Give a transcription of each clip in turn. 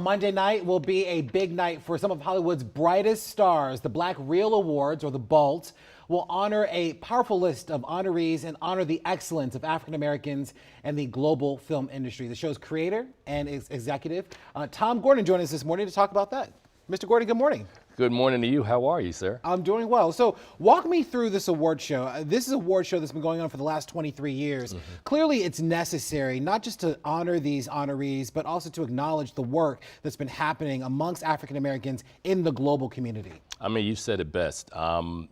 Monday night will be a big night for some of Hollywood's brightest stars. The Black Reel Awards, or the BALT, will honor a powerful list of honorees and honor the excellence of African Americans and the global film industry. The show's creator and executive, Tom Gordon, joined us this morning to talk about that. Mr. Gordon, good morning. Good morning to you. How are you, sir? I'm doing well. So walk me through this award show. This is an award show that's been going on for the last 23 years. Clearly it's necessary not just to honor these honorees, but also to acknowledge the work that's been happening amongst African Americans in the global community. I mean, you said it best.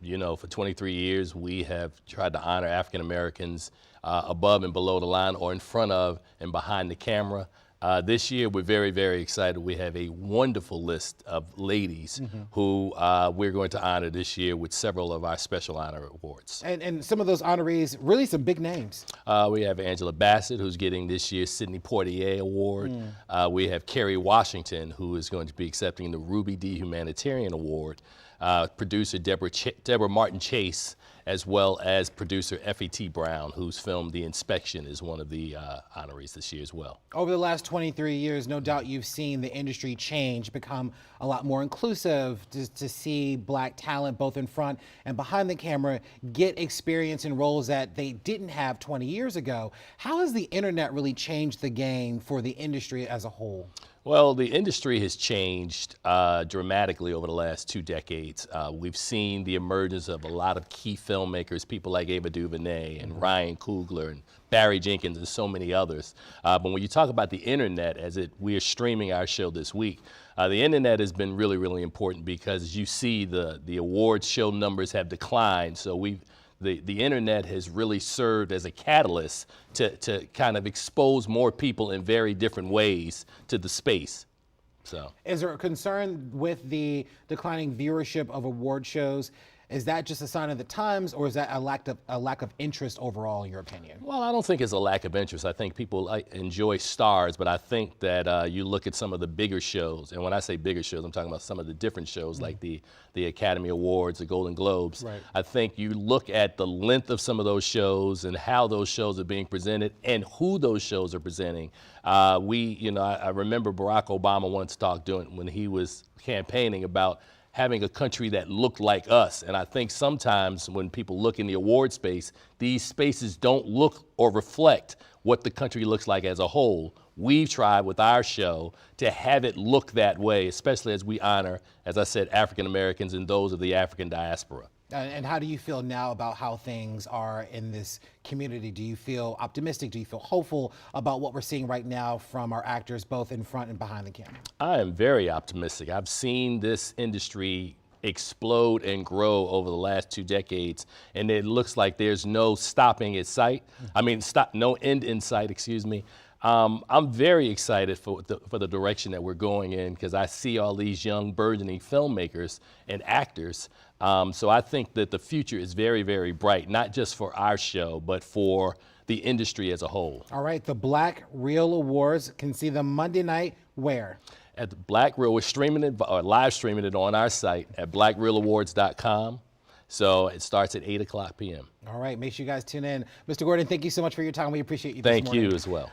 You know, for 23 years, we have tried to honor African Americans above and below the line, or in front of and behind the camera. This year, we're very, very excited. We have a wonderful list of ladies who we're going to honor this year with several of our special honor awards. And some of those honorees, really some big names. We have Angela Bassett, who's getting this year's Sidney Poitier Award. We have Kerry Washington, who is going to be accepting the Ruby Dee Humanitarian Award. Producer Deborah Martin Chase, as well as producer F.E.T. Brown, whose film The Inspection is one of the honorees this year as well. Over the last 23 years, no doubt you've seen the industry change, become a lot more inclusive, to see black talent both in front and behind the camera get experience in roles that they didn't have 20 years ago. How has the internet really changed the game for the industry as a whole? Well, the industry has changed dramatically over the last 2 decades. We've seen the emergence of a lot of key filmmakers, people like Ava DuVernay and Ryan Coogler and Barry Jenkins and so many others. But when you talk about the internet, we are streaming our show this week, the internet has been really, really important because as you see the awards show numbers have declined. So the internet has really served as a catalyst to kind of expose more people in very different ways to the space. So, is there a concern with the declining viewership of award shows? Is that just a sign of the times, or is that a lack of interest overall, in your opinion? Well, I don't think it's a lack of interest. I think people enjoy stars, but I think that you look at some of the bigger shows, and when I say bigger shows, I'm talking about some of the different shows like the Academy Awards, the Golden Globes. Right. I think you look at the length of some of those shows and how those shows are being presented and who those shows are presenting. I remember Barack Obama once talked when he was campaigning about having a country that looked like us. And I think sometimes when people look in the award space, these spaces don't look or reflect what the country looks like as a whole. We've tried with our show to have it look that way, especially as we honor, as I said, African Americans and those of the African diaspora. And how do you feel now about how things are in this community? Do you feel optimistic? Do you feel hopeful about what we're seeing right now from our actors, both in front and behind the camera? I am very optimistic. I've seen this industry explode and grow over the last 2 decades, and it looks like there's no stopping in sight. No end in sight, excuse me. I'm very excited for the direction that we're going in because I see all these young burgeoning filmmakers and actors. So I think that the future is very, very bright, not just for our show, but for the industry as a whole. All right, the Black Reel Awards, can see them Monday night where? At the Black Reel. We're streaming it, or live streaming it on our site at blackreelawards.com. So it starts at 8:00 p.m. All right, make sure you guys tune in. Mr. Gordon, thank you so much for your time. We appreciate you this morning. Thank you as well.